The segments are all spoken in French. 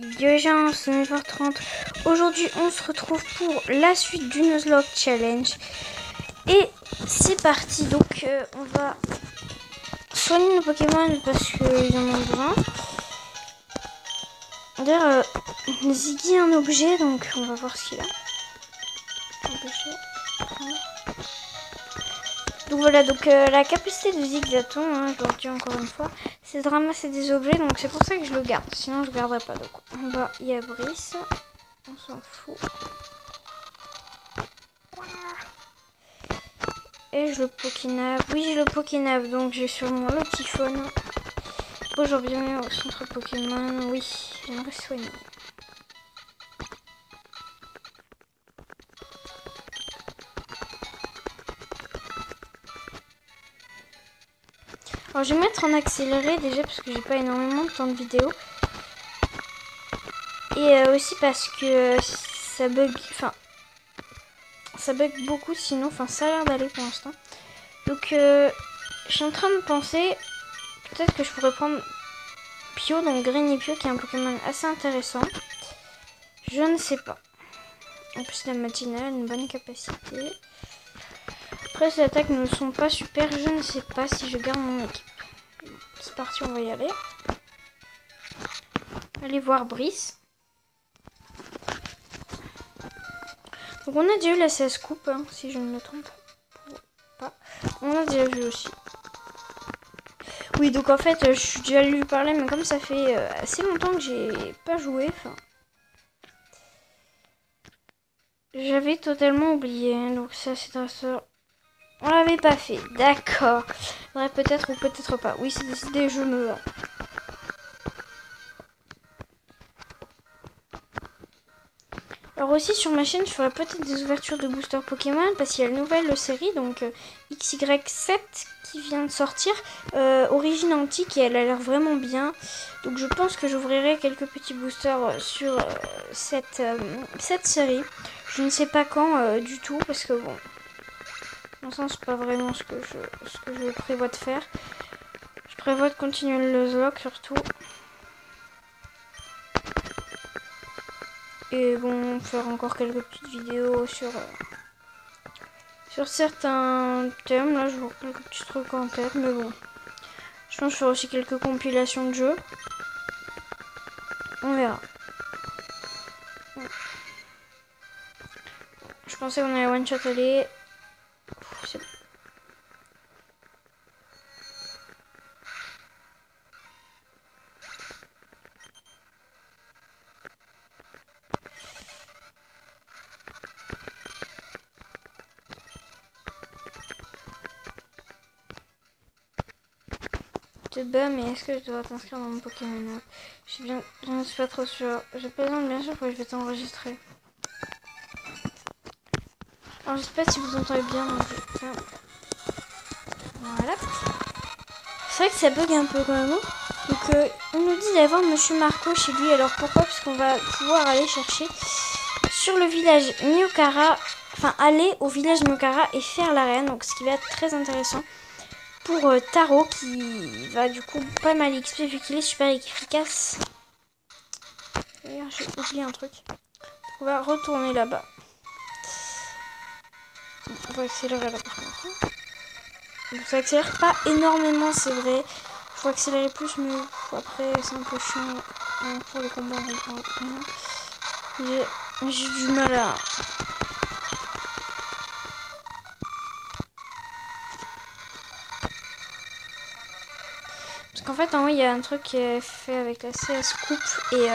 Biogence 9h30. Aujourd'hui, on se retrouve pour la suite du Nuzlocke Challenge. Et c'est parti. Donc, on va soigner nos Pokémon parce qu'ils en ont besoin. D'ailleurs, Ziggy a un objet, donc on va voir ce qu'il a. Donc voilà, donc la capacité de Zigzaton, hein, je le redis encore une fois, c'est de ramasser des objets, donc c'est pour ça que je le garde. Sinon, je ne garderai pas. Donc on va y a Brice. On s'en fout. Et je le Pokénave. Oui, j'ai le Pokénave, donc j'ai sûrement le Typhon. Bonjour, bienvenue au centre Pokémon. Oui, j'aimerais soigner. Alors, je vais mettre en accéléré déjà parce que j'ai pas énormément de temps de vidéo. Et aussi parce que ça bug. Enfin, ça bug beaucoup sinon. Enfin, ça a l'air d'aller pour l'instant. Donc, je suis en train de penser. Peut-être que je pourrais prendre Pio, donc Grignypio, qui est un Pokémon assez intéressant. Je ne sais pas. En plus, la matinale a une bonne capacité. Après, ces attaques ne sont pas super. Je ne sais pas si je garde mon équipe. C'est parti, on va y aller. Allez voir Brice. Donc, on a déjà eu la 16 coupe, hein, si je ne me trompe pas. On a déjà vu aussi. Oui, donc en fait, je suis déjà lui parler, mais comme ça fait assez longtemps que j'ai pas joué, enfin. J'avais totalement oublié, hein, donc ça c'est un sort. On l'avait pas fait, d'accord. Ouais, peut-être ou peut-être pas. Oui, c'est décidé, je me vends. Alors aussi sur ma chaîne, je ferai peut-être des ouvertures de booster Pokémon parce qu'il y a une nouvelle série, donc XY7 qui vient de sortir, Origine Antique, et elle a l'air vraiment bien. Donc je pense que j'ouvrirai quelques petits boosters sur cette série. Je ne sais pas quand du tout parce que bon, pour l'instant c'est pas vraiment ce que je prévois de faire. Je prévois de continuer le Nuzlocke surtout. Et bon, faire encore quelques petites vidéos sur certains thèmes. Là, je vois quelques petits trucs en tête, mais bon. Je pense que je ferai aussi quelques compilations de jeux. On verra. Je pensais qu'on allait one-shot aller. C'est bon. Te bats, mais est-ce que je dois t'inscrire dans mon Pokémon? Je ne suis pas trop sûre. Je plaisante bien sûr, que je vais t'enregistrer. Alors je sais pas si vous entendez bien, donc voilà. C'est vrai que ça bug un peu quand même. Donc on nous dit d'avoir Monsieur Marco chez lui. Alors pourquoi? Parce qu'on va pouvoir aller chercher sur le village Myokara. Enfin aller au village Myokara et faire l'arène. Donc ce qui va être très intéressant pour Taro qui va du coup pas mal XP vu qu'il est super efficace. D'ailleurs j'ai oublié un truc. On va retourner là-bas. On va accélérer là par contre. Donc ça accélère pas énormément, c'est vrai. Il faut accélérer plus, mais après c'est un peu chiant pour le combat. J'ai du mal à... Parce qu'en fait, en haut, il y a un truc qui est fait avec la CS Coupe et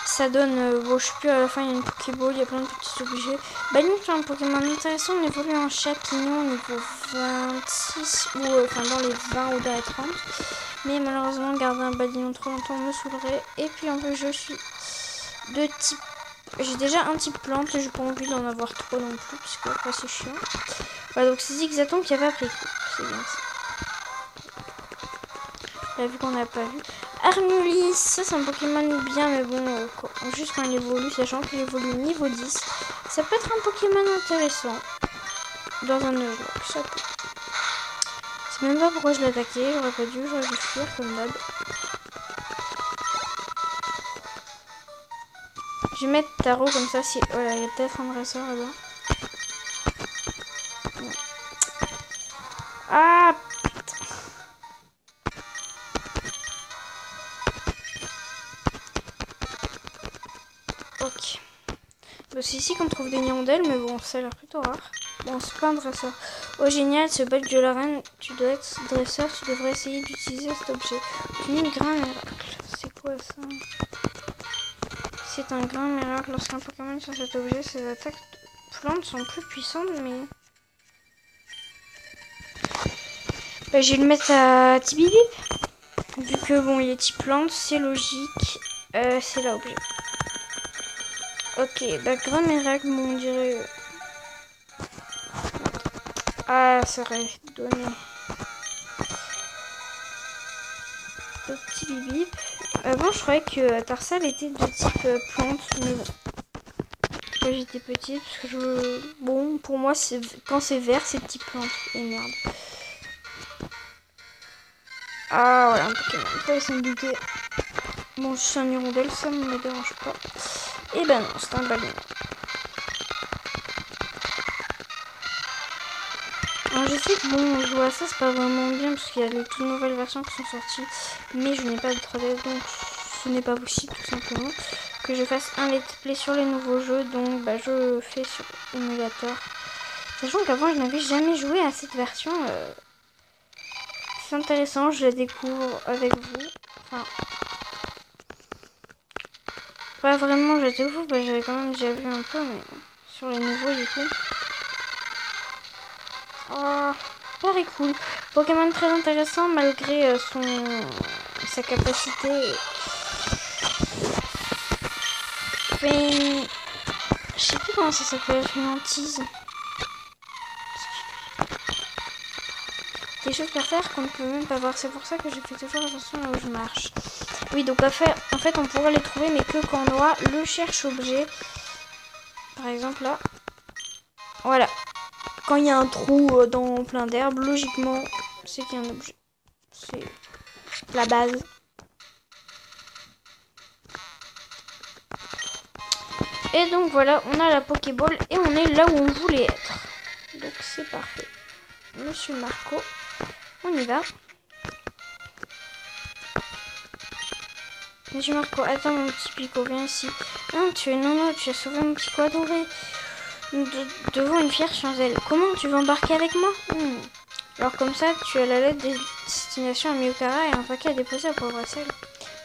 ça donne... bon, je sais plus, à la fin, il y a une Pokéball, il y a plein de petits objets. Baline, c'est un Pokémon intéressant, on évolue en Châtillon niveau 26, ou enfin dans les 20 ou dans les 30. Mais malheureusement, garder un Baline trop longtemps me saoulerait. Et puis en plus, je suis de type... J'ai déjà un type plante, j'ai pas envie d'en avoir trop non plus, parce que après c'est chiant. Voilà, donc c'est Zigzaton qui avait appris coup, c'est bien ça. Là, vu qu'on n'a pas vu. Armulis, ça c'est un Pokémon bien, mais bon, juste quand il évolue, sachant qu'il évolue niveau 10, ça peut être un Pokémon intéressant. Dans un Nuzlocke, ça peut. Je sais même pas pourquoi je l'ai attaqué, j'aurais pas dû, j'aurais dû fuir comme d'hab. Je vais mettre tarot comme ça si... Voilà, il y a peut-être un dresseur là-bas. Ah. Ok. Bah, c'est ici qu'on trouve des hirondelles, mais bon, ça a l'air plutôt rare. Bon, c'est pas un dresseur. Oh, génial, ce badge de la reine. Tu dois être dresseur, tu devrais essayer d'utiliser cet objet. Une grain miracle. C'est quoi ça? C'est un grain miracle. Lorsqu'un Pokémon sur cet objet, ses attaques de plantes sont plus puissantes, mais... Bah, je vais le mettre à Tibibi. Vu que, bon, il est type plante, c'est logique. C'est l'objet. Ok, bah, grain miracle, bon, on dirait... Ah, ça aurait donné... Le petit bibi. Avant, je croyais que Tarsal était de type plante, mais bon. Quand j'étais petite, parce que je... Bon, pour moi, quand c'est vert, c'est type plante. Et merde. Ah, voilà, un Pokémon. Pas essayer de douter. Bon, je suis un hirondelle, ça ne me dérange pas. Et ben non, c'est un baleine. Alors, je sais que bon, jouer à ça, c'est pas vraiment bien, parce qu'il y a les toutes nouvelles versions qui sont sorties. Mais je n'ai pas de 3DS, donc ce n'est pas possible, tout simplement. Que je fasse un let's play sur les nouveaux jeux, donc bah, je le fais sur émulateur. Sachant qu'avant, je n'avais jamais joué à cette version. C'est intéressant, je la découvre avec vous. Enfin, pas vraiment, je la découvre, bah, j'avais quand même déjà vu un peu, mais sur les nouveaux, du coup. Oh, très cool. Pokémon très intéressant malgré sa capacité. Enfin, je sais plus comment ça s'appelle, une hantise. Des choses à faire qu'on ne peut même pas voir. C'est pour ça que je fais toujours attention là où je marche. Oui, donc en fait, on pourrait les trouver, mais que quand on aura le cherche-objet. Par exemple, là. Voilà. Quand il y a un trou dans plein d'herbe, logiquement, c'est qu'il y a un objet. C'est la base. Et donc voilà, on a la Pokéball et on est là où on voulait être. Donc c'est parfait. Monsieur Marco, on y va. Monsieur Marco, attends mon petit Pico, viens ici. Non, tu as sauvé mon petit adoré. Devant une fière Chanzel. Comment tu veux embarquer avec moi? Alors comme ça, tu as la lettre de destination à Miokara et un paquet à déposer à Poivressel.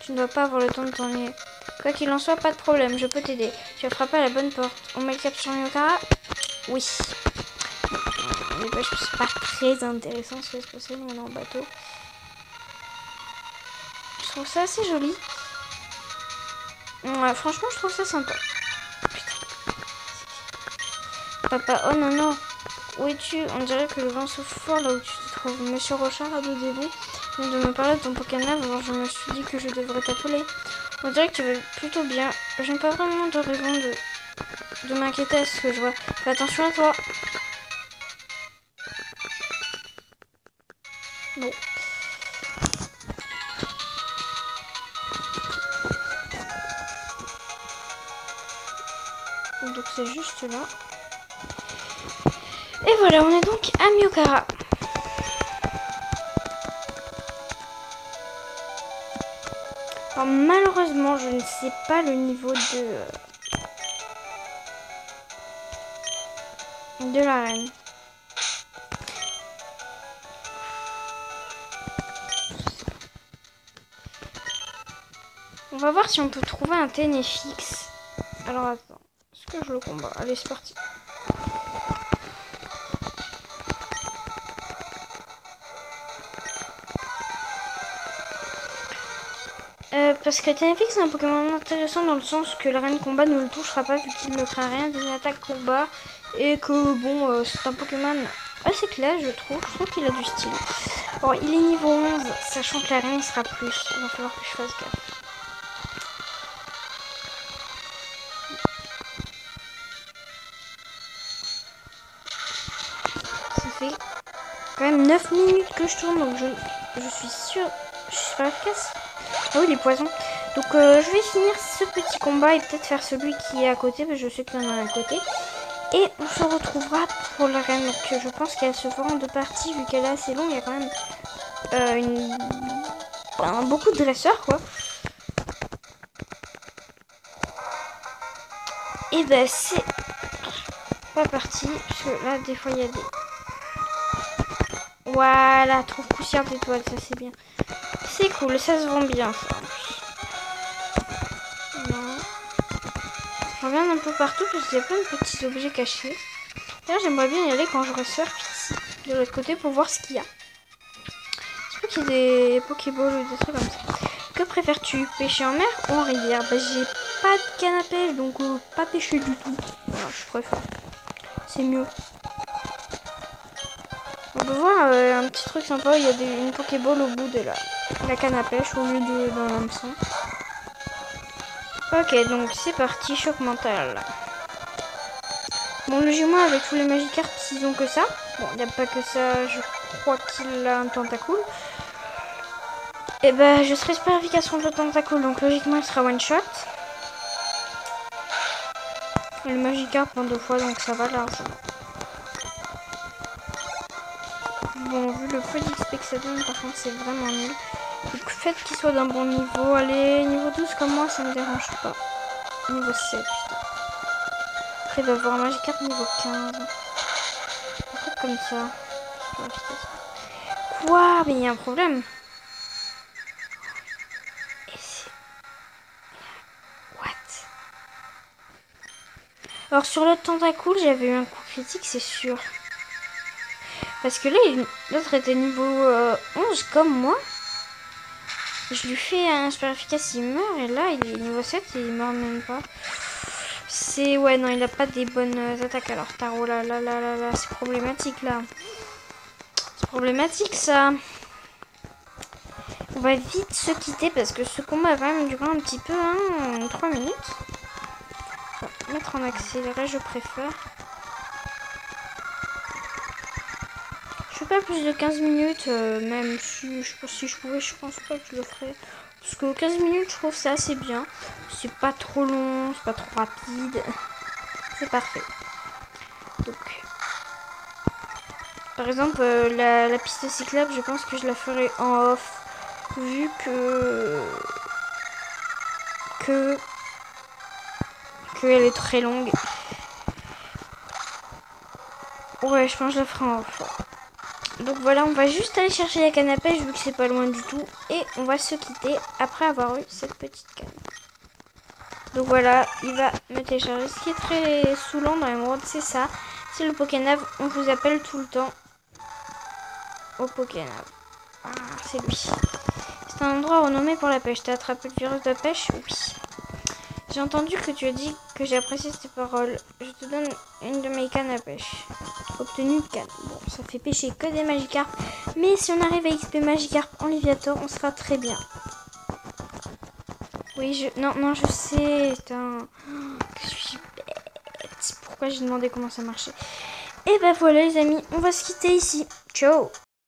Tu ne dois pas avoir le temps de t'ennuyer. Quoi qu'il en soit, pas de problème, je peux t'aider. Tu as frappé à la bonne porte. On met le cap sur Miokara? Oui. Les bâches, c'est pas très intéressant, c'est spécial, on est en bateau. Je trouve ça assez joli. Ouais, franchement, je trouve ça sympa. Putain. Papa, oh non, non. Où es-tu? On dirait que le vent souffle fort là où tu te trouves. Monsieur Rochard a de vous vient de me parler de ton Pokémon, alors je me suis dit que je devrais t'appeler. On dirait que tu vas plutôt bien. Je n'ai pas vraiment de raison de m'inquiéter à ce que je vois. Fais attention à toi. Bon. Donc c'est juste là. Et voilà, on est donc à Miokara. Alors malheureusement, je ne sais pas le niveau de l'arène. On va voir si on peut trouver un Ténéfix. Alors attends, est-ce que je le combats? Allez, c'est parti. Parce que Ténéfix est un Pokémon intéressant dans le sens que l'arène combat ne le touchera pas vu qu'il ne craint rien des attaques combat et que bon c'est un Pokémon assez classe je trouve qu'il a du style. Bon il est niveau 11 sachant que l'arène sera plus, il va falloir que je fasse gaffe. Ça fait quand même 9 minutes que je tourne donc je suis sûre, je suis pas efficace. Ah oui les poisons. Donc je vais finir ce petit combat et peut-être faire celui qui est à côté, parce que je sais qu'il y en a un à côté. Et on se retrouvera pour l'arène. Donc je pense qu'elle se fera en 2 parties, vu qu'elle est assez longue. Il y a quand même beaucoup de dresseurs, quoi. Et ben c'est pas parti, parce que là des fois il y a des... Voilà, trop poussière d'étoiles, ça c'est bien. C'est cool, ça se vend bien ça. Non. Je regarde un peu partout parce qu'il y a plein de petits objets cachés. D'ailleurs j'aimerais bien y aller quand je resurfe ici, de l'autre côté, pour voir ce qu'il y a. J'espère qu'il y a des Pokéballs ou des trucs comme ça. Que préfères-tu, pêcher en mer ou en rivière? Bah j'ai pas de canne à pêche, donc pas pêcher du tout. Alors, je préfère. C'est mieux. On peut voir un petit truc sympa, il y a une Pokéball au bout de la canne à pêche au lieu d'un hameçon. Ok, donc c'est parti, choc mental. Bon, logiquement, avec tous les Magikarp, ils ont que ça. Bon, il n'y a pas que ça, je crois qu'il a un tentacule. Et ben, je serai super efficace contre le tentacule, donc logiquement, il sera one shot. Et le Magikarp en 2 fois, donc ça va là, ça va. Bon, vu le peu d'XP que ça donne, par contre, c'est vraiment nul. Donc, faites qu'il soit d'un bon niveau. Allez, niveau 12 comme moi, ça me dérange pas. Niveau 7, putain. Après, il va avoir un Magikarp niveau 15. Un truc comme ça. Quoi? Mais il y a un problème. Et c'est... What? Alors, sur le tentacule, j'avais eu un coup critique, c'est sûr. Parce que là, l'autre était niveau 11 comme moi. Je lui fais un super efficace, il meurt. Et là, il est niveau 7 et il meurt même pas. C'est... Ouais, non, il a pas des bonnes attaques. Alors, Taro, là, c'est problématique, là. C'est problématique, ça. On va vite se quitter parce que ce combat a quand même duré un petit peu, hein, 3 minutes. On va mettre en accéléré, je préfère. Je fais pas plus de 15 minutes, même si je pouvais, je pense pas que je le ferais. Parce que 15 minutes, je trouve ça assez bien. C'est pas trop long, c'est pas trop rapide. C'est parfait. Donc, par exemple, la piste cyclable, je pense que je la ferai en off. Vu qu'elle est très longue. Ouais, je pense que je la ferai en off. Donc voilà, on va juste aller chercher la canne à pêche vu que c'est pas loin du tout. Et on va se quitter après avoir eu cette petite canne. Donc voilà, il va me télécharger. Ce qui est très saoulant dans les mondes, c'est ça. C'est le Pokénav. On vous appelle tout le temps au Pokénav. Ah, c'est lui. C'est un endroit renommé pour la pêche. T'as attrapé le virus de la pêche? Oui. J'ai entendu que tu as dit que j'ai apprécié tes paroles. Je te donne une de mes cannes à pêche. Obtenu de canne. Bon, ça fait pêcher que des Magikarp. Mais si on arrive à XP Magikarp en Liviator, on sera très bien. Oui, non, je sais. Je suis bête. Pourquoi j'ai demandé comment ça marchait? Et ben voilà les amis, on va se quitter ici. Ciao.